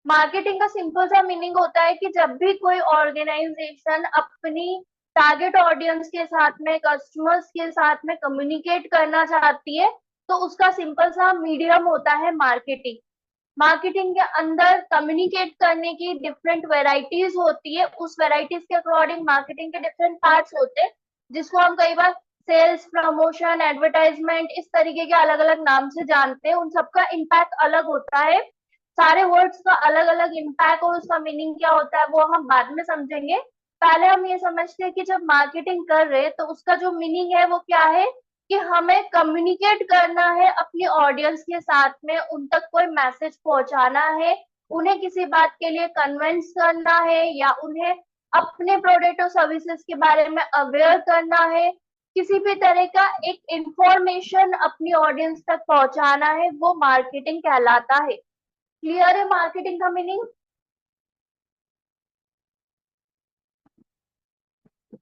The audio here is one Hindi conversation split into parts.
मार्केटिंग का सिंपल सा मीनिंग होता है कि जब भी कोई ऑर्गेनाइजेशन अपनी टारगेट ऑडियंस के साथ में, कस्टमर्स के साथ में कम्युनिकेट करना चाहती है, तो उसका सिंपल सा मीडियम होता है मार्केटिंग। मार्केटिंग के अंदर कम्युनिकेट करने की डिफरेंट वेराइटीज होती है, उस वेराइटीज के अकॉर्डिंग मार्केटिंग के डिफरेंट पार्ट्स होते हैं, जिसको हम कई बार सेल्स, प्रमोशन, एडवर्टाइजमेंट इस तरीके के अलग अलग नाम से जानते हैं। उन सबका इम्पैक्ट अलग होता है, सारे वर्ड्स का अलग अलग इम्पैक्ट और उसका मीनिंग क्या होता है वो हम बाद में समझेंगे। पहले हम ये समझते हैं कि जब मार्केटिंग कर रहे हैं तो उसका जो मीनिंग है वो क्या है, कि हमें कम्युनिकेट करना है अपनी ऑडियंस के साथ में, उन तक कोई मैसेज पहुंचाना है, उन्हें किसी बात के लिए कन्विंस करना है, या उन्हें अपने प्रोडक्ट और सर्विसेज के बारे में अवेयर करना है, किसी भी तरह का एक इंफॉर्मेशन अपनी ऑडियंस तक पहुंचाना है, वो मार्केटिंग कहलाता है। क्लियर है मार्केटिंग का मीनिंग?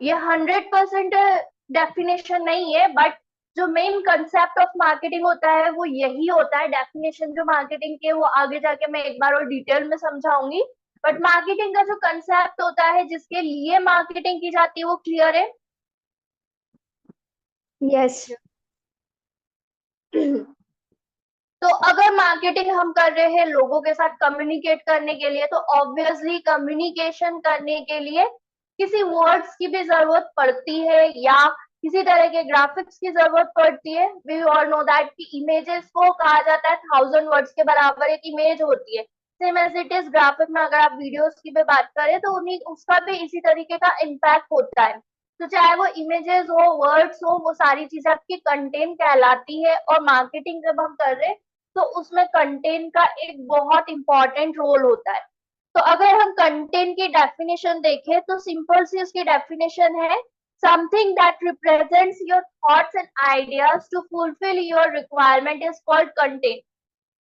ये 100% डेफिनेशन नहीं है, बट जो मेन कंसेप्ट ऑफ मार्केटिंग होता है वो यही होता है। डेफिनेशन जो मार्केटिंग के वो आगे जाके मैं एक बार और डिटेल में समझाऊंगी, बट मार्केटिंग का जो कंसेप्ट होता है जिसके लिए मार्केटिंग की जाती है वो क्लियर है। यस। तो अगर मार्केटिंग हम कर रहे हैं लोगों के साथ कम्युनिकेट करने के लिए, तो ऑब्वियसली कम्युनिकेशन करने के लिए किसी वर्ड्स की भी जरूरत पड़ती है, या किसी तरह के ग्राफिक्स की जरूरत पड़ती है। वी ऑल नो दैट कि इमेजेस को कहा जाता है 1000 वर्ड्स के बराबर एक इमेज होती है। Same as it is graphic में अगर आप वीडियोस की भी बात करें तो उन्हीं उसका भी इसी तरीके का इम्पैक्ट होता है। तो चाहे वो इमेजेस हो, वर्ड्स हो, वो सारी चीजें आपकी कंटेंट कहलाती है। और मार्केटिंग जब हम कर रहे हैं तो उसमें कंटेंट का एक बहुत इंपॉर्टेंट रोल होता है। तो अगर हम कंटेंट की डेफिनेशन देखें तो सिंपल सी उसकी डेफिनेशन है, something that represents your thoughts and ideas to fulfil your requirement is called content.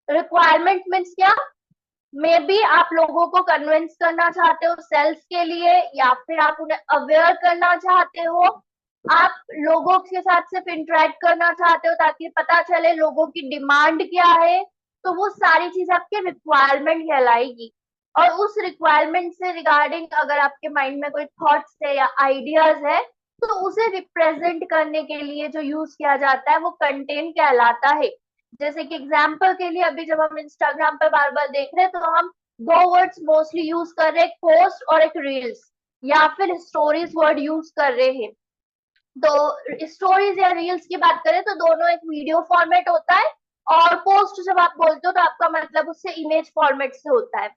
Requirement means क्या? मे बी आप लोगों को कन्विंस करना चाहते हो सेल्स के लिए, या फिर आप उन्हें अवेयर करना चाहते हो, आप लोगों के साथ सिर्फ इंटरेक्ट करना चाहते हो ताकि पता चले लोगों की डिमांड क्या है। तो वो सारी चीज आपकी रिक्वायरमेंट कहलाएगी। और उस रिक्वायरमेंट से रिगार्डिंग अगर आपके माइंड में कोई थॉट्स है या आइडियाज है, तो उसे रिप्रेजेंट करने के लिए जो यूज किया जाता है वो कंटेंट कहलाता है। जैसे कि एग्जाम्पल के लिए अभी जब हम इंस्टाग्राम पर बार बार देख रहे हैं तो हम दो वर्ड्स मोस्टली यूज कर रहे हैं, पोस्ट और एक रील्स, या फिर स्टोरीज वर्ड यूज कर रहे हैं। तो स्टोरीज या रील्स की बात करें तो दोनों एक वीडियो फॉर्मेट होता है, और पोस्ट जब आप बोलते हो तो आपका मतलब उससे इमेज फॉर्मेट से होता है।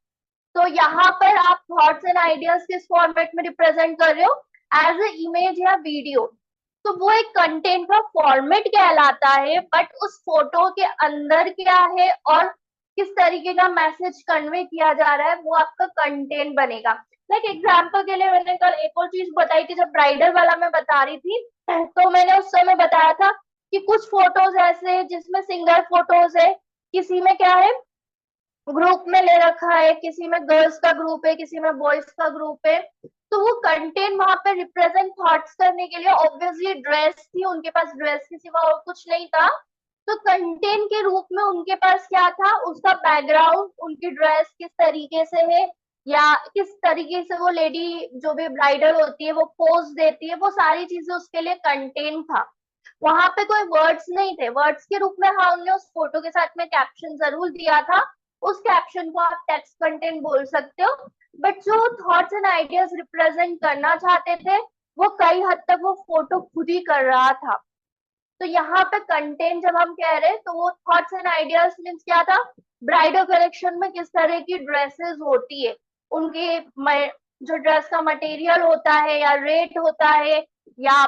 तो यहाँ पर आप थॉट्स एंड आइडियाज किस फॉर्मेट में रिप्रेजेंट कर रहे हो, एज ए इमेज या वीडियो, तो वो एक कंटेंट का फॉर्मेट कहलाता है। बट उस फोटो के अंदर क्या है और किस तरीके का मैसेज कन्वे किया जा रहा है वो आपका कंटेंट बनेगा। लाइक एग्जाम्पल के लिए मैंने कल एक और चीज बताई थी, जब ब्राइडल वाला मैं बता रही थी तो मैंने उस समय बताया था कि कुछ फोटोज ऐसे जिसमें सिंगल फोटोज है, किसी में क्या है ग्रुप में ले रखा है, किसी में गर्ल्स का ग्रुप है, किसी में बॉयज का ग्रुप है। तो वो कंटेंट वहां पे रिप्रेजेंट थॉट्स करने के लिए ऑब्वियसली ड्रेस थी, उनके पास ड्रेस के सिवा और कुछ नहीं था। तो कंटेंट के रूप में उनके पास क्या था, उसका बैकग्राउंड, उनकी ड्रेस किस तरीके से है, या किस तरीके से वो लेडी जो भी ब्राइडल होती है वो पोज देती है, वो सारी चीजें उसके लिए कंटेंट था। वहां पे कोई वर्ड्स नहीं थे। वर्ड्स के रूप में हाँ उन्होंने उस फोटो के साथ में कैप्शन जरूर दिया था, उस कैप्शन को आप टेक्स्ट कंटेंट बोल सकते हो। बट जो थॉट्स एंड आइडियाज रिप्रेजेंट करना चाहते थे वो कई हद तक वो फोटो खुद ही कर रहा था। तो यहाँ पे कंटेंट जब हम कह रहे हैं तो वो थॉट्स एंड आइडियाज मीन्स क्या था, ब्राइडल कलेक्शन में किस तरह की ड्रेसेस होती है, उनके जो ड्रेस का मटेरियल होता है या रेट होता है, या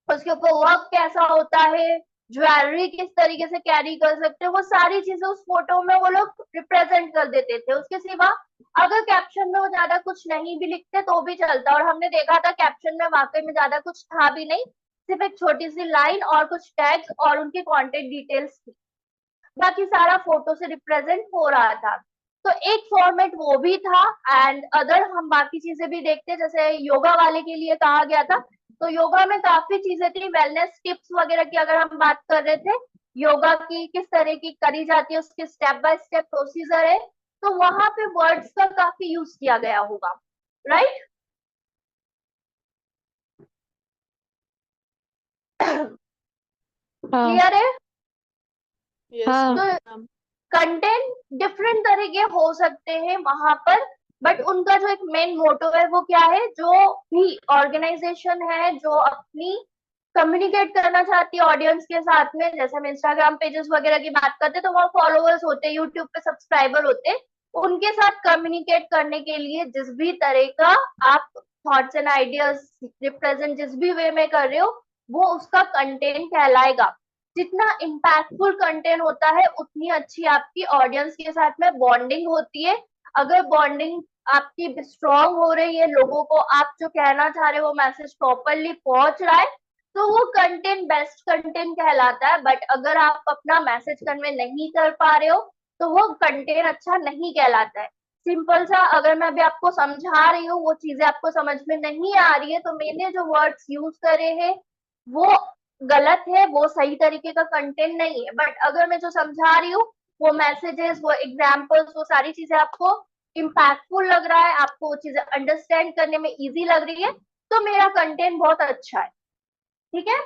उसके ऊपर वर्क कैसा होता है, ज्वेलरी किस तरीके से कैरी कर सकते हैं, वो सारी चीजें उस फोटो में वो लोग रिप्रेजेंट कर देते थे। उसके सिवा अगर कैप्शन में वो ज्यादा कुछ नहीं भी लिखते तो भी चलता, और हमने देखा था कैप्शन में वाकई में ज्यादा कुछ था भी नहीं, सिर्फ एक छोटी सी लाइन और कुछ टैग्स और उनकी कॉन्टेक्ट डिटेल्स थी, बाकी सारा फोटो से रिप्रेजेंट हो रहा था। तो एक फॉर्मेट वो भी था। एंड अदर हम बाकी चीजें भी देखते, जैसे योगा वाले के लिए कहा गया था, तो योगा में काफी चीजें थी, वेलनेस टिप्स वगैरह की अगर हम बात कर रहे थे, योगा की किस तरह की करी जाती है, उसके स्टेप बाय स्टेप प्रोसीजर है, तो वहां पे वर्ड्स का काफी यूज किया गया होगा, राइट? हाँ क्लियर है? यस हाँ मैम। कंटेंट डिफरेंट तरह के हो सकते हैं वहां पर, बट उनका जो एक मेन मोटो है वो क्या है, जो भी ऑर्गेनाइजेशन है जो अपनी कम्युनिकेट करना चाहती है ऑडियंस के साथ में, जैसे हम इंस्टाग्राम पेजेस वगैरह की बात करते हैं तो वहाँ फॉलोअर्स होते हैं, यूट्यूब पे सब्सक्राइबर होते हैं, उनके साथ कम्युनिकेट करने के लिए जिस भी तरह का आप थॉट्स एंड आइडियाज रिप्रेजेंट जिस भी वे में कर रहे हो, वो उसका कंटेंट कहलाएगा। जितना इम्पैक्टफुल कंटेंट होता है उतनी अच्छी आपकी ऑडियंस के साथ में बॉन्डिंग होती है। अगर बॉन्डिंग आपकी स्ट्रॉन्ग हो रही है, लोगों को आप जो कहना चाह रहे हो वो मैसेज प्रॉपरली पहुंच रहा है, तो वो कंटेंट बेस्ट कंटेंट कहलाता है। बट अगर आप अपना मैसेज कन्वे नहीं कर पा रहे हो तो वो कंटेंट अच्छा नहीं कहलाता है। सिंपल सा, अगर मैं अभी आपको समझा रही हूँ वो चीजें आपको समझ में नहीं आ रही है तो मैंने जो वर्ड्स यूज करे हैं वो गलत है, वो सही तरीके का कंटेंट नहीं है। बट अगर मैं जो समझा रही हूँ वो मैसेजेस, वो एग्जाम्पल्स, वो सारी चीजें आपको इम्पैक्टफुल लग रहा है, आपको वो चीजें अंडरस्टैंड करने में इजी लग रही है, तो मेरा कंटेंट बहुत अच्छा है। ठीक है?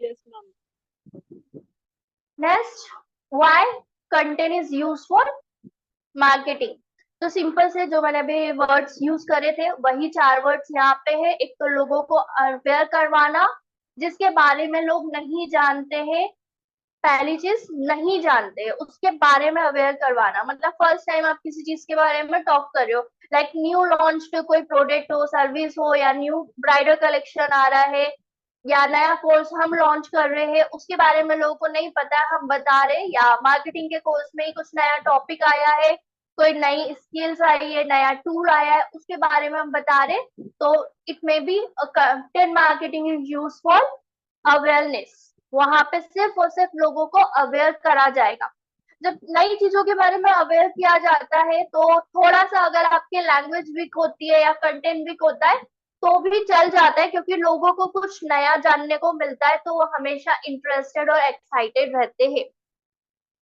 Yes ma'am. Next, why content is use for marketing. तो सिंपल से जो मैंने अभी वर्ड्स यूज करे थे वही 4 वर्ड्स यहाँ पे है। एक तो लोगों को अवेयर करवाना, जिसके बारे में लोग नहीं जानते हैं, पहली चीज नहीं जानते हैं उसके बारे में अवेयर करवाना, मतलब फर्स्ट टाइम आप किसी चीज के बारे में टॉक कर रहे हो, लाइक न्यू लॉन्च कोई प्रोडक्ट हो, सर्विस हो, या न्यू ब्राइडल कलेक्शन आ रहा है, या नया कोर्स हम लॉन्च कर रहे हैं, उसके बारे में लोगों को नहीं पता है, हम बता रहे हैं, या मार्केटिंग के कोर्स में ही कुछ नया टॉपिक आया है, कोई नई स्किल्स आई है, नया टूल आया है, उसके बारे में हम बता रहे हैं, तो it may be content marketing is use for awareness. वहां पे सिर्फ और सिर्फ लोगों को अवेयर करा जाएगा। जब नई चीजों के बारे में अवेयर किया जाता है तो थोड़ा सा अगर आपकी लैंग्वेज वीक होती है या कंटेंट वीक होता है तो भी चल जाता है, क्योंकि लोगों को कुछ नया जानने को मिलता है तो वो हमेशा इंटरेस्टेड और एक्साइटेड रहते हैं।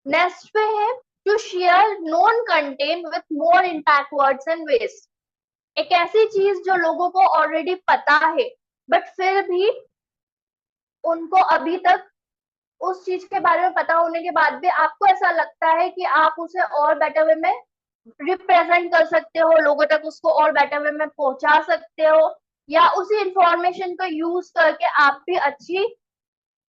नेक्स्ट पे है to share known content with more impact words and ways. एक ऐसी चीज जो लोगों को ऑलरेडी पता है बट फिर भी उनको अभी तक उस चीज के बारे में पता होने के बाद भी आपको ऐसा लगता है कि आप उसे और बेटर वे में रिप्रेजेंट कर सकते हो, लोगों तक उसको और बेटर वे में पहुंचा सकते हो, या उसी इंफॉर्मेशन को यूज करके आप भी अच्छी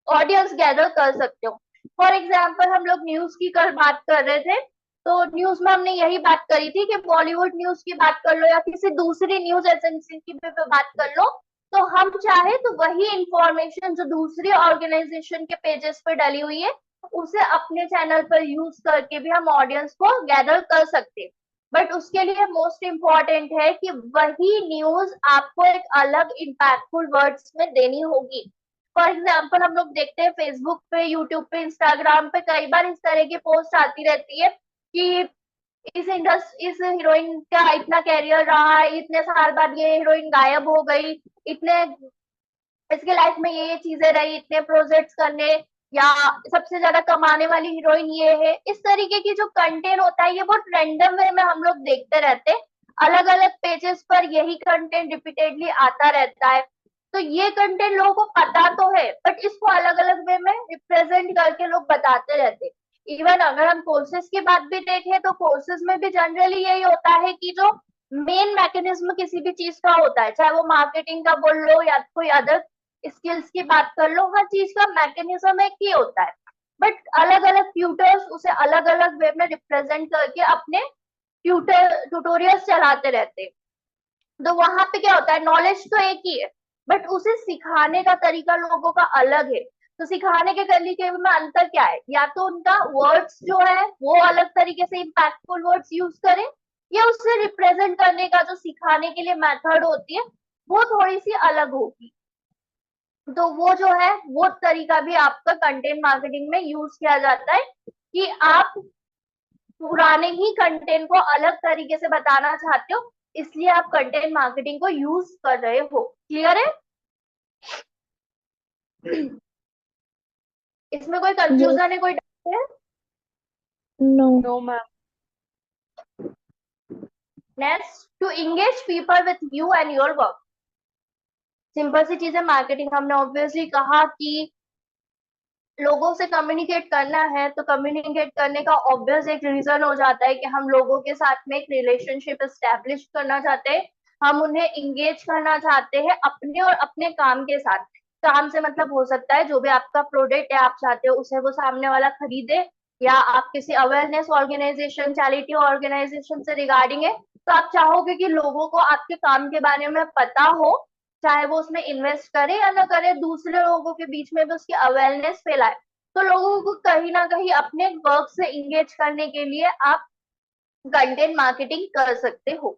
ऑडियंस गैदर कर सकते हो। फॉर एग्जाम्पल हम लोग न्यूज की कल बात कर रहे थे, तो न्यूज में हमने यही बात करी थी कि बॉलीवुड न्यूज की बात कर लो या किसी दूसरी न्यूज एजेंसी की भी बात कर लो, तो हम चाहे तो वही इंफॉर्मेशन जो दूसरी ऑर्गेनाइजेशन के पेजेस पर डली हुई है उसे अपने चैनल पर यूज करके भी हम ऑडियंस को गैदर कर सकते हैं। बट उसके लिए मोस्ट इम्पॉर्टेंट है कि वही न्यूज आपको एक अलग इम्पैक्टफुल वर्ड्स में देनी होगी। फॉर एग्जाम्पल हम लोग देखते हैं फेसबुक पे, यूट्यूब पे, इंस्टाग्राम पे कई बार इस तरह की पोस्ट आती रहती है कि इस हीरोइन का इतना कैरियर रहा है, इतने साल बाद ये हीरोइन गायब हो गई, इतने इसके लाइफ में ये चीजें रही, इतने प्रोजेक्ट्स करने, या सबसे ज्यादा कमाने वाली हीरोइन ये है। इस तरीके की जो कंटेंट होता है ये बहुत रैंडम वे में हम लोग देखते रहते हैं, अलग अलग पेजेस पर यही कंटेंट रिपीटेडली आता रहता है। तो ये कंटेंट लोगों को पता तो है बट इसको अलग अलग वे में रिप्रेजेंट करके लोग बताते रहते। इवन अगर हम कोर्सेज की बात भी देखें तो कोर्सेज में भी जनरली यही होता है कि जो मेन मैकेनिज्म किसी भी चीज का होता है, चाहे वो मार्केटिंग का बोल लो या कोई अदर स्किल्स की बात कर लो, हर चीज का मैकेनिज्म एक ही होता है, बट अलग अलग ट्यूटर्स उसे अलग अलग वे में रिप्रेजेंट करके अपने ट्यूटोरियल्स चलाते रहते हैं। तो वहां पे क्या होता है, नॉलेज तो एक ही है बट उसे सिखाने का तरीका लोगों का अलग है। तो सिखाने के तरीके में अंतर क्या है, या तो उनका वर्ड्स जो है वो अलग तरीके से इम्पैक्टफुल वर्ड्स यूज करें, या उससे रिप्रेजेंट करने का जो सिखाने के लिए मेथड होती है वो थोड़ी सी अलग होगी। तो वो जो है वो तरीका भी आपका कंटेंट मार्केटिंग में यूज किया जाता है कि आप पुराने ही कंटेंट को अलग तरीके से बताना चाहते हो, इसलिए आप कंटेंट मार्केटिंग को यूज कर रहे हो। क्लियर है? इसमें कोई यस कंफ्यूजन है, कोई डाउट है? No. No, ma'am. Next, to engage people with you and your work. Simple सी चीज है मार्केटिंग। हमने ऑब्वियसली कहा कि लोगों से कम्युनिकेट करना है, तो कम्युनिकेट करने का ऑब्वियस एक रीजन हो जाता है कि हम लोगों के साथ में एक रिलेशनशिप एस्टेब्लिश करना चाहते हैं, हम उन्हें इंगेज करना चाहते हैं अपने और अपने काम के साथ। काम से मतलब हो सकता है जो भी आपका प्रोडक्ट है आप चाहते हो उसे वो सामने वाला खरीदे, या आप किसी अवेयरनेस ऑर्गेनाइजेशन, चैरिटी ऑर्गेनाइजेशन से रिगार्डिंग है, तो आप चाहोगे कि लोगों को आपके काम के बारे में पता हो, चाहे वो उसमें इन्वेस्ट करे या ना करे, दूसरे लोगों के बीच में भी उसकी अवेयरनेस फैलाए। तो लोगों को कहीं ना कहीं अपने वर्क से इंगेज करने के लिए आप कंटेंट मार्केटिंग कर सकते हो।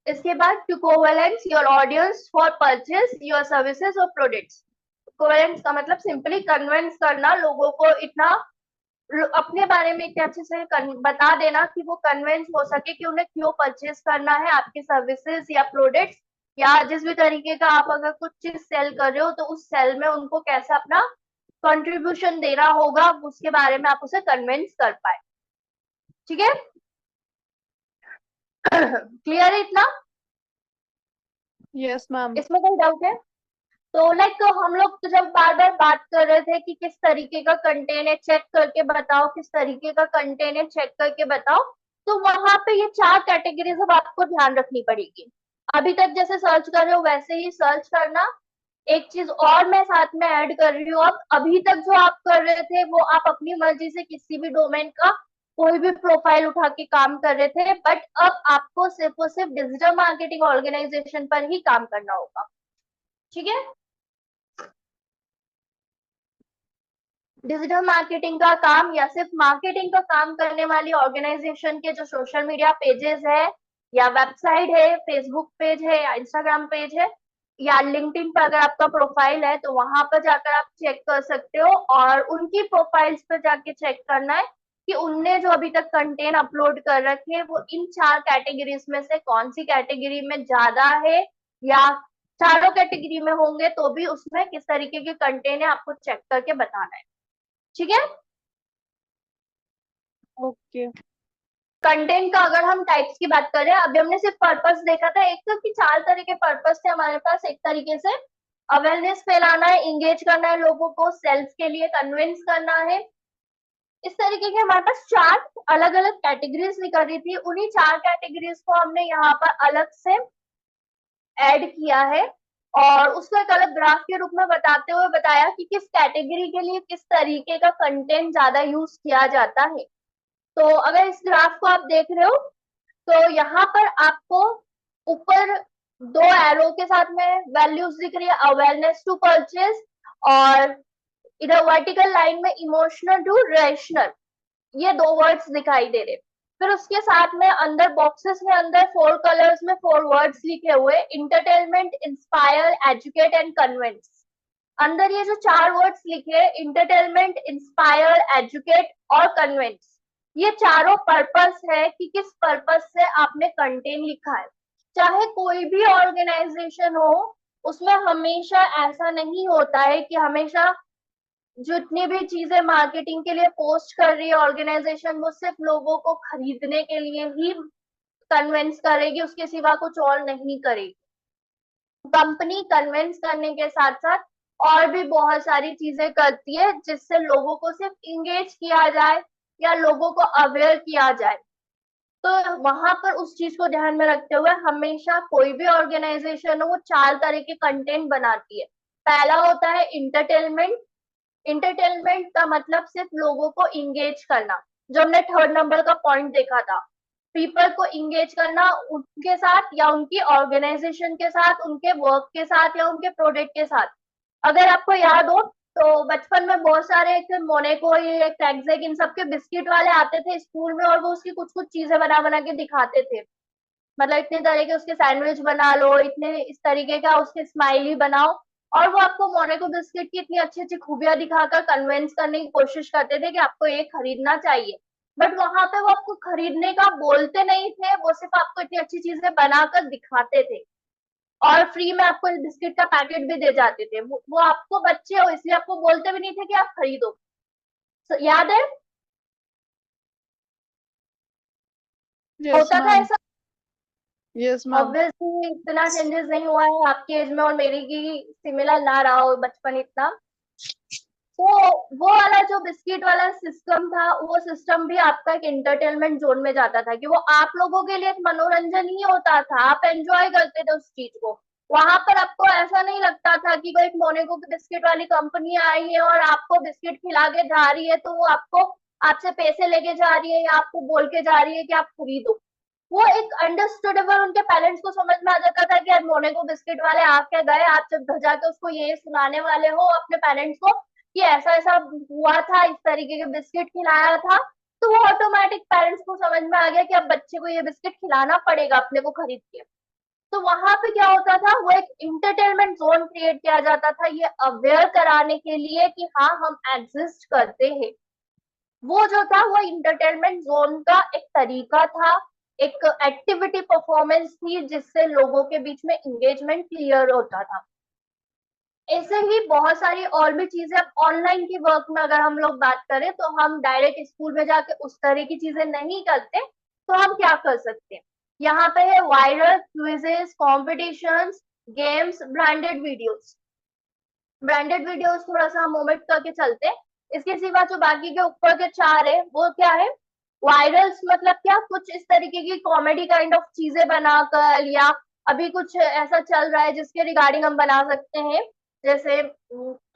इसके बाद to convince your audience for purchase your services और प्रोडक्ट्स। कोवेलेंस का मतलब सिंपली कन्विंस करना लोगों को, इतना अपने बारे में इतने अच्छे से बता देना कि वो कन्विंस हो सके कि उन्हें क्यों परचेज करना है आपकी सर्विसेज या प्रोडक्ट्स, या जिस भी तरीके का आप अगर कुछ चीज सेल कर रहे हो तो उस सेल में उनको कैसा अपना कंट्रीब्यूशन देना होगा, उसके बारे में आप उसे कन्विंस कर पाए। ठीक है, क्लियर है इतना? Yes, ma'am. इसमें कोई डाउट है? तो लाइक हम लोग तो जब बार बार बात कर रहे थे कि किस तरीके का कंटेंट है चेक करके बताओ, किस तरीके का कंटेंट है चेक करके बताओ, तो वहां पे ये 4 कैटेगरीज अब आपको ध्यान रखनी पड़ेगी। अभी तक जैसे सर्च कर रहे हो वैसे ही सर्च करना। एक चीज और मैं साथ में ऐड कर रही हूँ, अब अभी तक जो आप कर रहे थे वो आप अपनी मर्जी से किसी भी डोमेन का कोई भी प्रोफाइल उठा के काम कर रहे थे, बट अब आपको सिर्फ और सिर्फ डिजिटल मार्केटिंग ऑर्गेनाइजेशन पर ही काम करना होगा। ठीक है, डिजिटल मार्केटिंग का काम या सिर्फ मार्केटिंग का काम करने वाली ऑर्गेनाइजेशन के जो सोशल मीडिया पेजेस है या वेबसाइट है, फेसबुक पेज है या इंस्टाग्राम पेज है या लिंक्डइन पर अगर आपका प्रोफाइल है तो वहां पर जाकर आप चेक कर सकते हो, और उनकी प्रोफाइल्स पर जाके चेक करना है कि उनने जो अभी तक कंटेंट अपलोड कर रखे हैं वो इन 4 कैटेगरीज में से कौन सी कैटेगरी में ज्यादा है, या चारों कैटेगरी में होंगे तो भी उसमें किस तरीके के कंटेंट है आपको चेक करके बताना है। ठीक है, Okay. कंटेंट का अगर हम टाइप्स की बात करें, अभी हमने सिर्फ पर्पस देखा था, एक तो कि 4 तरह के पर्पस थे हमारे पास। एक तरीके से अवेयरनेस फैलाना है, इंगेज करना है लोगों को, सेल्फ के लिए कन्विंस करना है। इस तरीके के हमारे पास 4 अलग अलग कैटेगरीज निकल रही थी, उन्हीं 4 कैटेगरीज को हमने यहाँ पर अलग से ऐड किया है और उसको एक अलग ग्राफ के रूप में बताते हुए बताया कि किस कैटेगरी के लिए किस तरीके का कंटेंट ज्यादा यूज किया जाता है। तो अगर इस ग्राफ को आप देख रहे हो तो यहाँ पर आपको ऊपर 2 एरो के साथ में वैल्यूज दिख रही है, अवेयरनेस टू परचेज, और इधर वर्टिकल लाइन में इमोशनल टू रेशनल, ये 2 वर्ड्स दिखाई दे रहे। फिर उसके साथ में अंदर बॉक्सेस में अंदर 4 कलर्स में 4 वर्ड्स लिखे हुए, entertainment, inspire, educate and convince. अंदर ये जो 4 वर्ड्स लिखे, इंटरटेनमेंट, इंस्पायर, एजुकेट और कन्विंस, ये चारों पर्पस है कि किस पर्पस से आपने कंटेंट लिखा है। चाहे कोई भी ऑर्गेनाइजेशन हो, उसमें हमेशा ऐसा नहीं होता है कि हमेशा जितनी भी चीजें मार्केटिंग के लिए पोस्ट कर रही है ऑर्गेनाइजेशन वो सिर्फ लोगों को खरीदने के लिए ही कन्विंस करेगी, उसके सिवा कुछ और नहीं करेगी। कंपनी कन्विंस करने के साथ साथ और भी बहुत सारी चीजें करती है जिससे लोगों को सिर्फ इंगेज किया जाए या लोगों को अवेयर किया जाए। तो वहां पर उस चीज को ध्यान में रखते हुए हमेशा कोई भी ऑर्गेनाइजेशन हो वो 4 तरह के कंटेंट बनाती है। पहला होता है इंटरटेनमेंट। इंटरटेनमेंट का मतलब सिर्फ लोगों को इंगेज करना, जो हमने 3rd नंबर का पॉइंट देखा था, पीपल को इंगेज करना उनके साथ या उनकी ऑर्गेनाइजेशन के साथ, उनके वर्क के साथ या उनके प्रोडक्ट के साथ। अगर आपको याद हो तो बचपन में बहुत सारे मोनेको, ये टैक्सेक, इन सबके बिस्किट वाले आते थे स्कूल में और वो उसकी कुछ कुछ चीजें बना बना के दिखाते थे, मतलब इतने तरह के उसके सैंडविच बना लो, इतने इस तरीके का उसके स्माइली बनाओ, और वो आपको मोनेको बिस्किट की इतनी अच्छी अच्छी खूबियां दिखाकर कन्विंस करने की कोशिश करते थे कि आपको ये खरीदना चाहिए। बट वहां पे वो आपको खरीदने का बोलते नहीं थे, वो सिर्फ आपको इतनी अच्छी चीजें बनाकर दिखाते थे और फ्री में आपको बिस्किट का पैकेट भी दे जाते थे। वो आपको बच्चे हो इसलिए आपको बोलते भी नहीं थे कि आप खरीदो। याद है? Yes, होता था ma'am. ऐसा? Yes, ma'am. ऑब्वियसली इतना चेंजेस नहीं हुआ है आपकी एज में और मेरी की सिमिलर ना रहा हो बचपन इतना। तो वो वाला जो बिस्किट वाला सिस्टम था, वो सिस्टम भी आपका एक इंटरटेनमेंट जोन में जाता था कि वो आप लोगों के लिए एक मनोरंजन ही होता था, आप एंजॉय करते थे उस चीज को। वहां पर आपको ऐसा नहीं लगता था कि कोई एक मोनेको की बिस्किट वाली कंपनी आई है और आपको बिस्किट खिला के जा रही है, तो वो आपको आपसे पैसे लेके जा रही है या आपको बोल के जा रही है कि आप खरीदो। वो एक अंडरस्टूडेबल उनके पेरेंट्स को समझ में आ जाता था कि यार मोनेको बिस्किट वाले आके गए, आप जब घर जाके उसको ये सुनाने वाले हो अपने पेरेंट्स को कि ऐसा ऐसा हुआ था, इस तरीके के बिस्किट खिलाया था, तो वो ऑटोमेटिक पेरेंट्स को समझ में आ गया कि अब बच्चे को ये बिस्किट खिलाना पड़ेगा अपने को खरीद के। तो वहां पे क्या होता था, वो एक इंटरटेनमेंट जोन क्रिएट किया जाता था ये अवेयर कराने के लिए कि हाँ हम एग्जिस्ट करते हैं। वो जो था वो इंटरटेनमेंट जोन का एक तरीका था, एक एक्टिविटी परफॉर्मेंस थी जिससे लोगों के बीच में एंगेजमेंट क्लियर होता था। ऐसे ही बहुत सारी और भी चीजें, अब ऑनलाइन की वर्क में अगर हम लोग बात करें तो हम डायरेक्ट स्कूल में जाके उस तरह की चीजें नहीं करते, तो हम क्या कर सकते हैं? यहाँ पे है viral quizzes, competitions, games, branded videos थोड़ा सा हम ओमिट करके चलते हैं। इसके सिवा जो बाकी के ऊपर के चार है वो क्या है? वायरल्स मतलब क्या, कुछ इस तरीके की कॉमेडी काइंड ऑफ चीजें बनाकर, या अभी कुछ ऐसा चल रहा है जिसके रिगार्डिंग हम बना सकते हैं। जैसे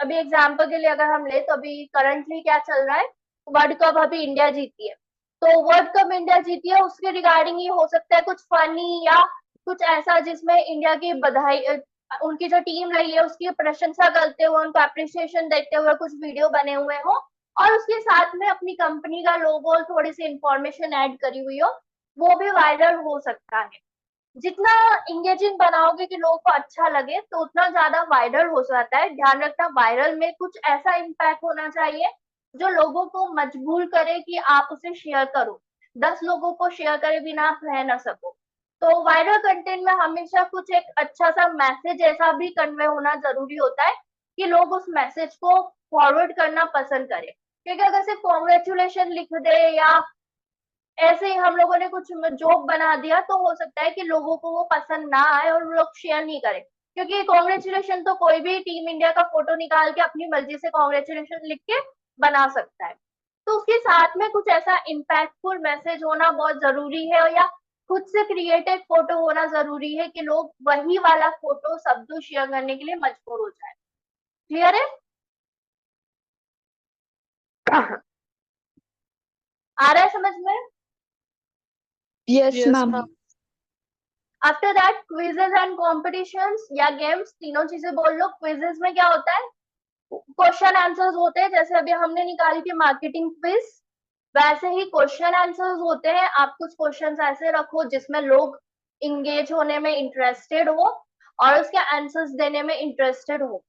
अभी एग्जाम्पल के लिए अगर हम ले तो अभी करंटली क्या चल रहा है, वर्ल्ड कप अभी इंडिया जीती है, तो वर्ल्ड कप इंडिया जीती है उसके रिगार्डिंग ही हो सकता है कुछ फनी या कुछ ऐसा जिसमें इंडिया की बधाई, उनकी जो टीम रही है उसकी प्रशंसा करते हुए, उनको अप्रिसिएशन देते हुए कुछ वीडियो बने हुए हो और उसके साथ में अपनी कंपनी का लोगो और थोड़ी सी इंफॉर्मेशन ऐड करी हुई हो, वो भी वायरल हो सकता है। जितना इंगेजिंग बनाओगे कि लोगों को अच्छा लगे तो उतना ज्यादा वायरल हो जाता है। ध्यान रखना, वायरल में कुछ ऐसा इम्पैक्ट होना चाहिए जो लोगों को मजबूर करे कि आप उसे शेयर करो। 10 लोगों को शेयर करे बिना आप रह ना सको। तो वायरल कंटेंट में हमेशा कुछ एक अच्छा सा मैसेज ऐसा भी कन्वे होना जरूरी होता है कि लोग उस मैसेज को फॉरवर्ड करना पसंद करें। क्योंकि अगर सिर्फ कॉन्ग्रेचुलेशन लिख दे या ऐसे ही हम लोगों ने कुछ जोक बना दिया तो हो सकता है कि लोगों को वो पसंद ना आए और लोग शेयर नहीं करें। क्योंकि कॉन्ग्रेचुलेशन तो कोई भी टीम इंडिया का फोटो निकाल के अपनी मर्जी से कॉन्ग्रेचुलेशन लिख के बना सकता है। तो उसके साथ में कुछ ऐसा इम्पैक्टफुल मैसेज होना बहुत जरूरी है, या खुद से क्रिएटेड फोटो होना जरूरी है कि लोग वही वाला फोटो सब शेयर करने के लिए मजबूर हो जाए। क्लियर है? आ रहा है समझ में? Yes Yes, ma'am. ma'am. After that quizzes and competitions या गेम्स, तीनों चीजें बोल लो। क्विजेज में क्या होता है? क्वेश्चन आंसर्स होते हैं, जैसे अभी हमने निकाली थी मार्केटिंग क्विज, वैसे ही क्वेश्चन आंसर्स होते हैं। आप कुछ क्वेश्चंस ऐसे रखो जिसमें लोग इंगेज होने में इंटरेस्टेड हो और उसके आंसर्स देने में इंटरेस्टेड हो।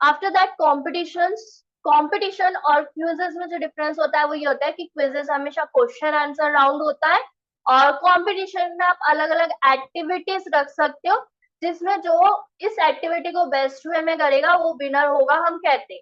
आफ्टर दैट कॉम्पिटिशन्स, कॉम्पिटिशन और क्विजेस में जो डिफरेंस होता है वो ये होता है कि क्विजेस हमेशा क्वेश्चन आंसर राउंड होता है और कॉम्पिटिशन में आप अलग अलग एक्टिविटीज रख सकते हो जिसमें जो इस एक्टिविटी को बेस्ट वे में करेगा वो विनर होगा, हम कहते हैं।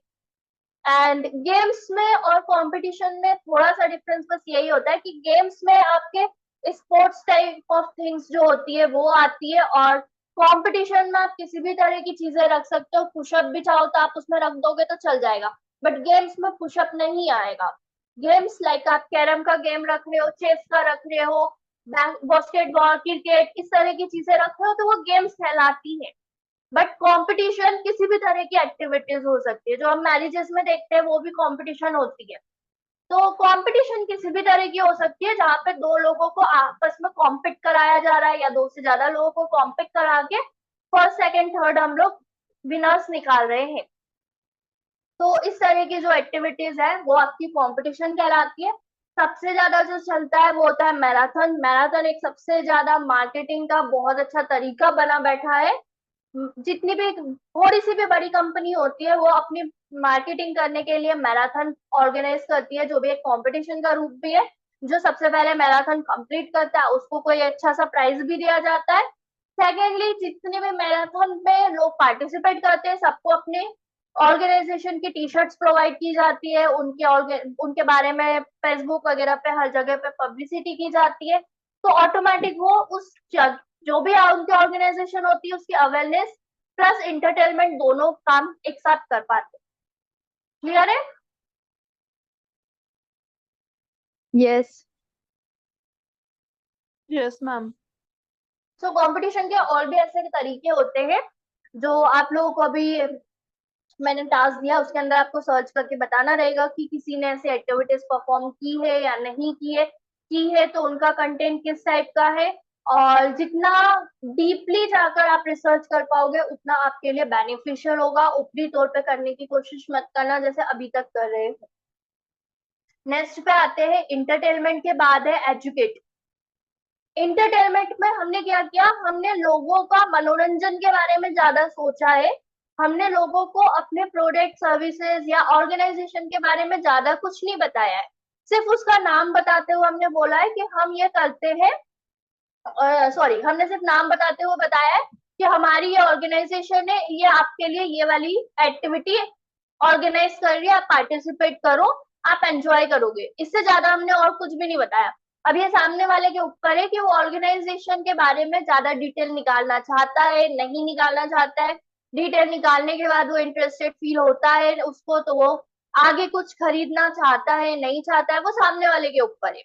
एंड गेम्स में और कंपटीशन में थोड़ा सा डिफरेंस बस यही होता है कि गेम्स में आपके स्पोर्ट्स टाइप ऑफ थिंग्स जो होती है वो आती है और कंपटीशन में आप किसी भी तरह की चीजें रख सकते हो। पुशअप भी चाहो तो आप उसमें रख दोगे तो चल जाएगा, बट गेम्स में पुशअप नहीं आएगा। गेम्स लाइक आप कैरम का गेम रख रहे हो, चेस का रख रहे हो, बास्केटबॉल, क्रिकेट, इस तरह की चीजें रख रहे हो तो वो गेम्स कहलाती है। बट कंपटीशन किसी भी तरह की एक्टिविटीज हो सकती है, जो हम मैरिजेस में देखते हैं वो भी कंपटीशन होती है। तो कंपटीशन किसी भी तरह की हो सकती है जहाँ पे दो लोगों को आपस में कॉम्पिट कराया जा रहा है या दो से ज्यादा लोगों को कॉम्पिट करा के फर्स्ट सेकंड थर्ड हम लोग विनर्स निकाल रहे हैं। तो इस तरह की जो एक्टिविटीज है वो आपकी कंपटीशन कहलाती है। सबसे ज्यादा जो चलता है वो होता है मैराथन। मैराथन एक सबसे ज्यादा मार्केटिंग का बहुत अच्छा तरीका बना बैठा है। जितनी भी थोड़ी सी भी बड़ी कंपनी होती है वो अपनी मार्केटिंग करने के लिए मैराथन ऑर्गेनाइज करती है, जो भी एक कंपटीशन का रूप भी है। जो सबसे पहले मैराथन कंप्लीट करता है उसको कोई अच्छा सा प्राइज भी दिया जाता है। सेकेंडली, जितने भी मैराथन में लोग पार्टिसिपेट करते हैं सबको अपने ऑर्गेनाइजेशन की टी शर्ट्स प्रोवाइड की जाती है, उनके बारे में फेसबुक वगैरह पे हर जगह पे पब्लिसिटी की जाती है। तो ऑटोमेटिक वो उस जो भी उनकी ऑर्गेनाइजेशन होती है उसकी अवेयरनेस प्लस इंटरटेनमेंट दोनों काम एक साथ कर पाते। क्लियर है? Yes. Yes, ma'am. So competition के और भी ऐसे तरीके होते हैं जो आप लोगों को अभी मैंने टास्क दिया उसके अंदर आपको सर्च करके बताना रहेगा कि किसी ने ऐसे एक्टिविटीज परफॉर्म की है या नहीं की है तो उनका कंटेंट किस टाइप का है। और जितना डीपली जाकर आप रिसर्च कर पाओगे उतना आपके लिए बेनिफिशियल होगा। ऊपरी तौर पे करने की कोशिश मत करना जैसे अभी तक कर रहे हो। नेक्स्ट पे आते हैं इंटरटेनमेंट के बाद है एजुकेट। इंटरटेनमेंट में हमने क्या किया, हमने लोगों का मनोरंजन के बारे में ज्यादा सोचा है। हमने लोगों को अपने प्रोडक्ट सर्विसेज या ऑर्गेनाइजेशन के बारे में ज्यादा कुछ नहीं बताया है। सिर्फ उसका नाम बताते हुए हमने बोला है कि हम ये करते हैं। सॉरी, हमने सिर्फ नाम बताते हुए बताया है कि हमारी ये ऑर्गेनाइजेशन है, ये आपके लिए ये वाली एक्टिविटी ऑर्गेनाइज कर रही है, आप पार्टिसिपेट करो, आप एंजॉय करोगे। इससे ज्यादा हमने और कुछ भी नहीं बताया। अब ये सामने वाले के ऊपर है कि वो ऑर्गेनाइजेशन के बारे में ज्यादा डिटेल निकालना चाहता है नहीं निकालना चाहता है। डिटेल निकालने के बाद वो इंटरेस्टेड फील होता है उसको, तो वो आगे कुछ खरीदना चाहता है नहीं चाहता है, वो सामने वाले के ऊपर है।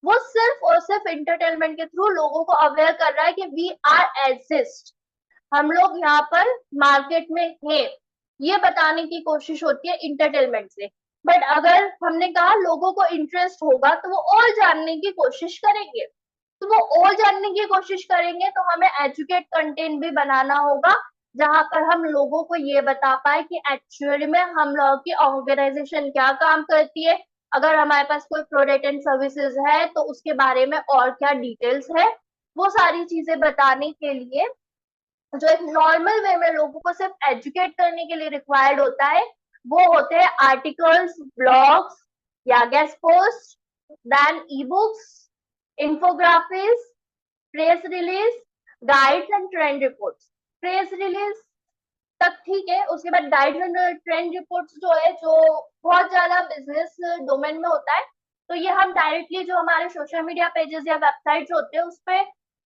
वो सिर्फ और सिर्फ इंटरटेनमेंट के थ्रू लोगों को अवेयर कर रहा है कि वी आर एग्जिस्ट, हम लोग यहाँ पर मार्केट में हैं, ये बताने की कोशिश होती है इंटरटेनमेंट से। बट अगर हमने कहा लोगों को इंटरेस्ट होगा तो वो और जानने की कोशिश करेंगे, तो वो और जानने की कोशिश करेंगे तो हमें एजुकेट कंटेंट भी बनाना होगा जहां पर हम लोगों को ये बता पाए कि एक्चुअली में हम लोगों की ऑर्गेनाइजेशन क्या काम करती है, अगर हमारे पास कोई प्रोडक्ट एंड सर्विसेज है तो उसके बारे में और क्या डिटेल्स है। वो सारी चीजें बताने के लिए जो एक नॉर्मल वे में लोगों को सिर्फ एजुकेट करने के लिए रिक्वायर्ड होता है वो होते हैं आर्टिकल्स, ब्लॉग्स या guest post, then e books, infographics, press release, guides and trend reports. Press release तक ठीक है, उसके बाद गाइड्स एंड ट्रेंड रिपोर्ट्स जो है जो बहुत ज्यादा बिजनेस डोमेन में होता है, तो ये हम डायरेक्टली जो हमारे सोशल मीडिया पेजेस या वेबसाइट होते हैं उस पे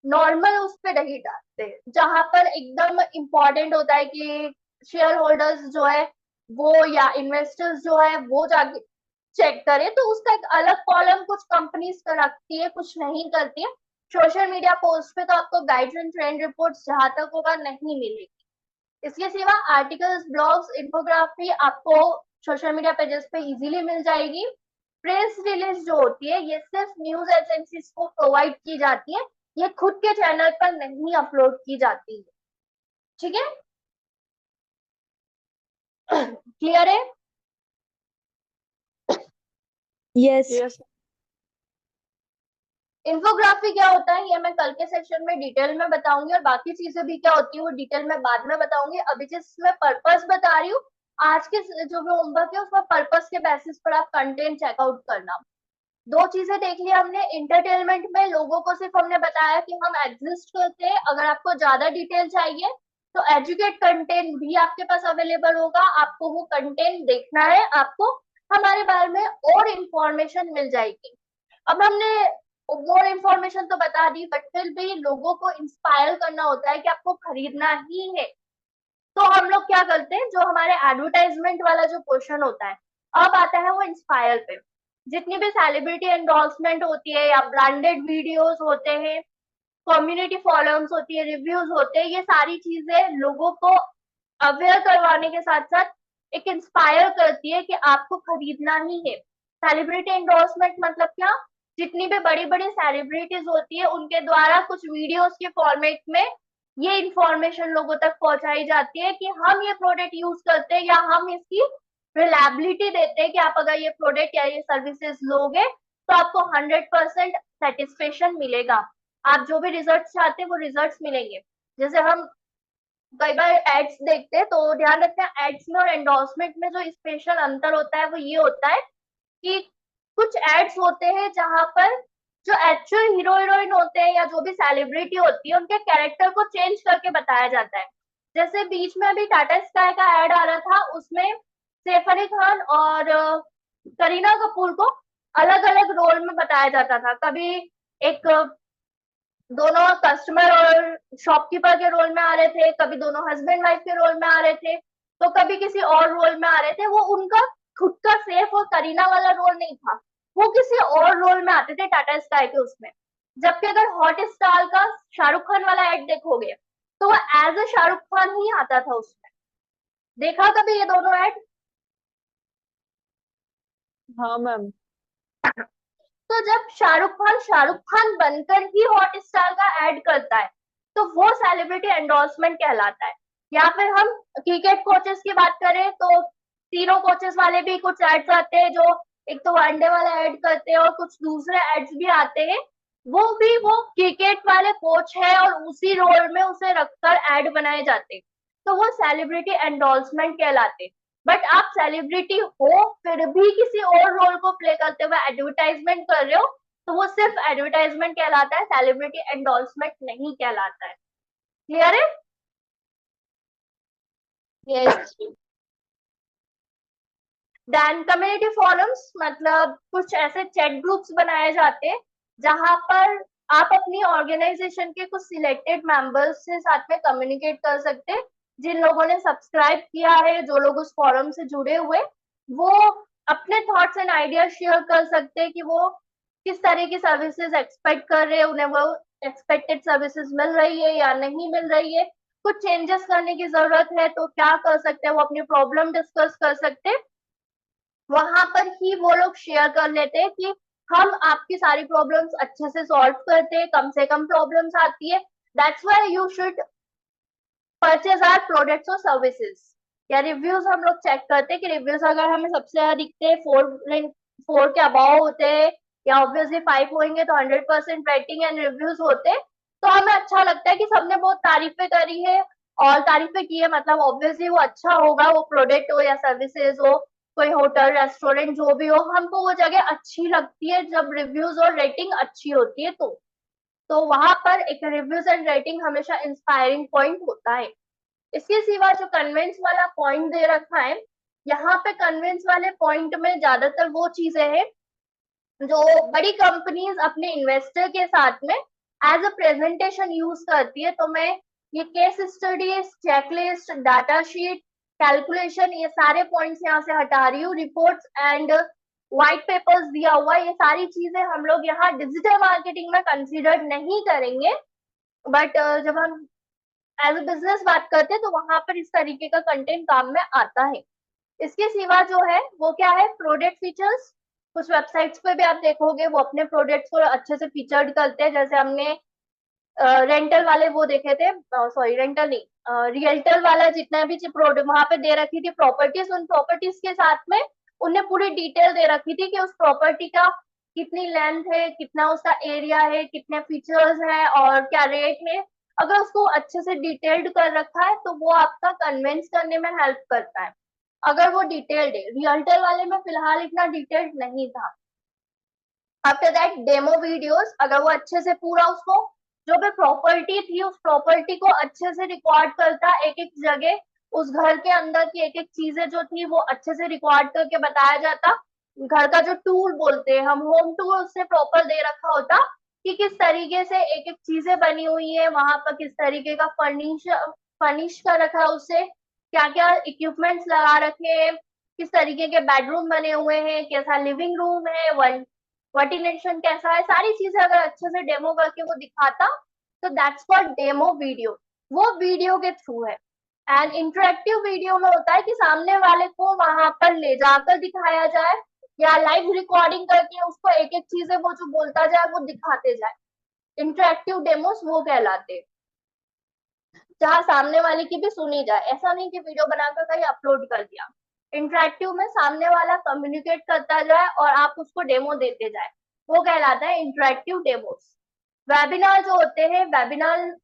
नॉर्मल उस पे नहीं डालते हैं। जहां पर एकदम इम्पोर्टेंट होता है कि शेयर होल्डर्स जो है वो या इन्वेस्टर्स जो है वो जाके चेक करे, तो उसका एक अलग कॉलम कुछ कंपनीज रखती है, कुछ नहीं करती है। सोशल मीडिया पोस्ट पे तो आपको गाइड्स एंड ट्रेंड रिपोर्ट्स जहां तक होगा नहीं मिलेगी। इसके सिवा आर्टिकल्स, ब्लॉग्स, इन्फोग्राफी आपको सोशल मीडिया पेजेस पे इजीली मिल जाएगी। प्रेस रिलीज जो होती है ये सिर्फ न्यूज एजेंसीज को प्रोवाइड की जाती है, ये खुद के चैनल पर नहीं अपलोड की जाती है। ठीक है? क्लियर है? Yes. Yes. इन्फोग्राफी क्या होता है ये मैं कल के सेशन में डिटेल में बताऊंगी और बाकी चीजें भी क्या होती है वो डिटेल में बाद में बताऊंगी। अभी जिसमें पर्पस बता रही हूँ आज के जो भी होमवर्क है उसमें पर्पस के बेसिस पर आप कंटेंट चेकआउट करना। दो चीजें देख ली हमने। इंटरटेनमेंट में लोगों को सिर्फ हमने बताया कि हम एग्जिस्ट करते हैं। अगर आपको ज्यादा डिटेल चाहिए तो एजुकेट कंटेंट भी आपके पास अवेलेबल होगा, आपको वो कंटेंट देखना है, आपको हमारे बारे में और इंफॉर्मेशन मिल जाएगी। अब हमने मोर इन्फॉर्मेशन तो बता दी बट फिर भी लोगों को इंस्पायर करना होता है कि आपको खरीदना ही है, तो हम लोग क्या करते हैं जो हमारे एडवर्टाइजमेंट वाला जो क्वेश्चन होता है अब आता है वो इंस्पायर पे। जितनी भी सेलिब्रिटी एंडोर्समेंट होती है या ब्रांडेड वीडियोस होते हैं, कम्युनिटी फॉलोअर्स होती है, रिव्यूज होते हैं, ये सारी चीजें लोगों को अवेयर करवाने के साथ साथ एक इंस्पायर करती है कि आपको खरीदना ही है। सेलिब्रिटी एंडोर्समेंट मतलब क्या, जितनी भी बड़ी बड़ी सेलिब्रिटीज होती है उनके द्वारा कुछ वीडियोस के फॉर्मेट में ये इंफॉर्मेशन लोगों तक पहुंचाई जाती है कि हम ये प्रोडक्ट यूज करते हैं या हम इसकी रिलायबिलिटी देते हैं कि आप अगर ये प्रोडक्ट या ये सर्विसेज लोगे तो आपको 100% सेटिस्फेक्शन मिलेगा, आप जो भी रिजल्ट चाहते हैं वो रिजल्ट मिलेंगे। जैसे हम कई बार एड्स देखते हैं तो ध्यान रखते हैं एड्स में और एंडोर्समेंट में जो स्पेशल अंतर होता है वो ये होता है कि कुछ एड्स होते हैं जहां पर जो एक्चुअल हीरो हीरोइन होते हैं या जो भी सेलिब्रिटी होती है उनके कैरेक्टर को चेंज करके बताया जाता है। जैसे बीच में अभी टाटा स्काई का एड आ रहा था, उसमें सैफ अली खान और करीना कपूर को अलग अलग रोल में बताया जाता था। कभी एक दोनों कस्टमर और शॉपकीपर के रोल में आ रहे थे, कभी दोनों हस्बैंड वाइफ के रोल में आ रहे थे, तो कभी किसी और रोल में आ रहे थे। वो उनका खुद का सेफ और करीना वाला रोल नहीं था, वो किसी और रोल में आते थे टाटा स्काई के उसमें। जबकि अगर हॉट स्टार का शाहरुख खान वाला एड देखोगे तो वो एज ए शाहरुख खान ही आता था उसमें। देखा कभी ये दोनों एड? हाँ मैम। तो जब शाहरुख खान बनकर ही हॉट स्टार का ऐड करता है तो वो सेलिब्रिटी एंडोर्समेंट कहलाता है। या फिर हम क्रिकेट कोचेस की बात करें तो तीनों कोचेस वाले भी कुछ एड्स आते हैं, जो एक तो वनडे वाला ऐड करते हैं और कुछ दूसरे एड्स भी आते हैं, वो क्रिकेट वाले कोच है और उसी रोल में उसे रखकर ऐड बनाए जाते हैं, तो वो सेलिब्रिटी एंडोर्समेंट कहलाते हैं। बट आप सेलिब्रिटी हो फिर भी किसी और रोल को प्ले करते हुए एडवर्टाइजमेंट कर रहे हो तो वो सिर्फ एडवर्टाइजमेंट कहलाता है, सेलिब्रिटी एंडोर्समेंट नहीं कहलाता है। क्लियर है? Yes. देन कम्युनिटी फोरम्स मतलब कुछ ऐसे चैट ग्रुप्स बनाए जाते हैं जहां पर आप अपनी ऑर्गेनाइजेशन के कुछ सिलेक्टेड मेंबर्स से साथ में कम्युनिकेट कर सकते हैं। जिन लोगों ने सब्सक्राइब किया है, जो लोग उस फोरम से जुड़े हुए, वो अपने थॉट्स एंड आइडिया शेयर कर सकते हैं कि वो किस तरह की सर्विसेज एक्सपेक्ट कर रहे हैं, उन्हें वो एक्सपेक्टेड सर्विसेज मिल रही है या नहीं मिल रही है, कुछ चेंजेस करने की जरूरत है तो क्या कर सकते हैं, वो अपनी प्रॉब्लम डिस्कस कर सकते हैं। वहां पर ही वो लोग शेयर कर लेते हैं कि हम आपकी सारी प्रॉब्लम्स अच्छे से सॉल्व करते हैं, कम से कम प्रॉब्लम्स आती है। That's why you should purchase our products और सर्विसेज। या रिव्यूज हम लोग चेक करते हैं कि रिव्यूज अगर हमें सबसे ज्यादा दिखते हैं, 4 के अबाव होते हैं या ऑब्वियसली 5 होंगे तो 100% रेटिंग एंड रिव्यूज होते, तो हमें अच्छा लगता है कि सबने बहुत तारीफें करी है और तारीफें की है, मतलब ऑब्वियसली वो अच्छा होगा, वो प्रोडक्ट हो या सर्विसेज हो, कोई होटल रेस्टोरेंट जो भी हो, हमको वो जगह अच्छी लगती है जब रिव्यूज और रेटिंग अच्छी होती है। तो वहां पर एक रिव्यूज एंड रेटिंग हमेशा इंस्पायरिंग पॉइंट होता है। इसके सिवा जो कन्वेंस वाला पॉइंट दे रखा है, यहाँ पे कन्वेंस वाले पॉइंट में ज्यादातर वो चीजें हैं जो बड़ी कंपनीज अपने इन्वेस्टर के साथ में एज अ प्रेजेंटेशन यूज करती है। तो मैं ये case studies, checklist, data sheet, calculation, ये सारे पॉइंट्स यहाँ से हटा रही हूँ। रिपोर्ट्स एंड व्हाइट पेपर्स दिया हुआ, ये सारी चीजें हम लोग यहाँ डिजिटल मार्केटिंग में कंसिडर नहीं करेंगे। बट जब हम एज अ बिजनेस बात करते हैं तो वहां पर इस तरीके का कंटेंट काम में आता है। इसके सिवा जो है वो क्या है, प्रोडक्ट फीचर्स। कुछ वेबसाइट्स पे भी आप देखोगे वो अपने प्रोडक्ट्स को अच्छे से फीचर्ड करते हैं, जैसे हमने रेंटल वाले वो देखे थे, सॉरी रेंटल नहीं, रियल्टर वाला जितना भी प्रोडक्ट वहां पे दे रखी थी प्रॉपर्टीज, उन प्रॉपर्टीज के साथ में उन्हें पूरी डिटेल दे रखी थी कि उस प्रॉपर्टी का कितनी लेंथ है, कितना उसका एरिया है, कितने फीचर्स है और क्या रेट है। अगर उसको अच्छे से डिटेल्ड कर रखा है तो वो आपका कन्विंस करने में हेल्प करता है, अगर वो डिटेल्ड है। रियल्टर वाले में फिलहाल इतना डिटेल्ड नहीं था। आफ्टर दैट डेमो वीडियोस, अगर वो अच्छे से पूरा उसको जो भी प्रॉपर्टी थी उस प्रॉपर्टी को अच्छे से रिकॉर्ड करता, एक एक जगह उस घर के अंदर की एक एक चीजें जो थी वो अच्छे से रिकॉर्ड करके बताया जाता। घर का जो टूर बोलते हैं हम, होम टूर, उससे प्रॉपर दे रखा होता कि किस तरीके से एक एक चीजें बनी हुई है, वहां पर किस तरीके का फर्निश कर रखा है, उससे क्या क्या इक्विपमेंट्स लगा रखे हैं, किस तरीके के बेडरूम बने हुए हैं, कैसा लिविंग रूम है, वर्टिनेशन कैसा है, सारी चीजें अगर अच्छे से डेमो करके वो दिखाता तो दैट्स फॉर डेमो वीडियो। वो वीडियो के थ्रू है। एंड इंटरेक्टिव वीडियो में होता है कि सामने वाले को वहां पर ले जाकर दिखाया जाए या लाइव रिकॉर्डिंग करके उसको एक एक चीजें वो जो बोलता जाए वो दिखाते जाए। इंटरेक्टिव डेमोस वो कहलाते हैं, जहाँ सामने वाले की भी सुनी जाए, ऐसा नहीं कि वीडियो बनाकर कहीं अपलोड कर दिया। इंटरेक्टिव में सामने वाला कम्युनिकेट करता जाए और आप उसको डेमो देते जाए, वो कहलाता है इंटरेक्टिव डेमोस। वेबिनार जो होते हैं, वेबिनार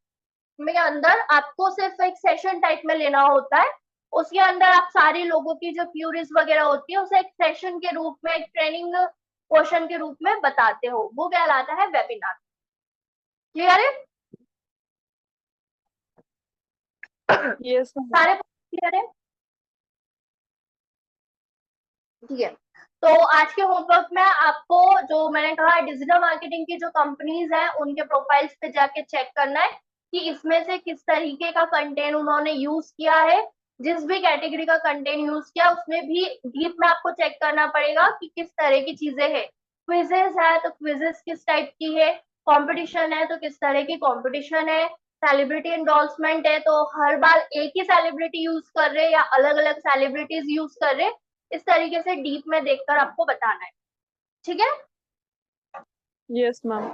में अंदर आपको सिर्फ एक सेशन टाइप में लेना होता है, उसके अंदर आप सारे लोगों की जो क्यूरीज वगैरह होती है उसे एक सेशन के रूप में, एक ट्रेनिंग पोर्शन के रूप में बताते हो, वो कहलाता है वेबिनार। क्लियर है? यस सारे क्लियर है? ठीक है। तो आज के होमवर्क में आपको जो मैंने कहा डिजिटल मार्केटिंग की जो कंपनीज हैं उनके प्रोफाइल्स पे जाके चेक करना है कि इसमें से किस तरीके का कंटेंट उन्होंने यूज किया है। जिस भी कैटेगरी का कंटेंट यूज किया उसमें भी डीप में आपको चेक करना पड़ेगा कि किस तरह की चीजें है। क्विजेस है तो क्विजेस किस टाइप की है, कंपटीशन है तो किस तरह की कंपटीशन है, सेलिब्रिटी एंडोर्समेंट है तो हर बार एक ही सेलिब्रिटी यूज कर रहे या अलग अलग सेलिब्रिटीज यूज कर रहे, इस तरीके से डीप में देखकर आपको बताना है। ठीक है? Yes, ma'am.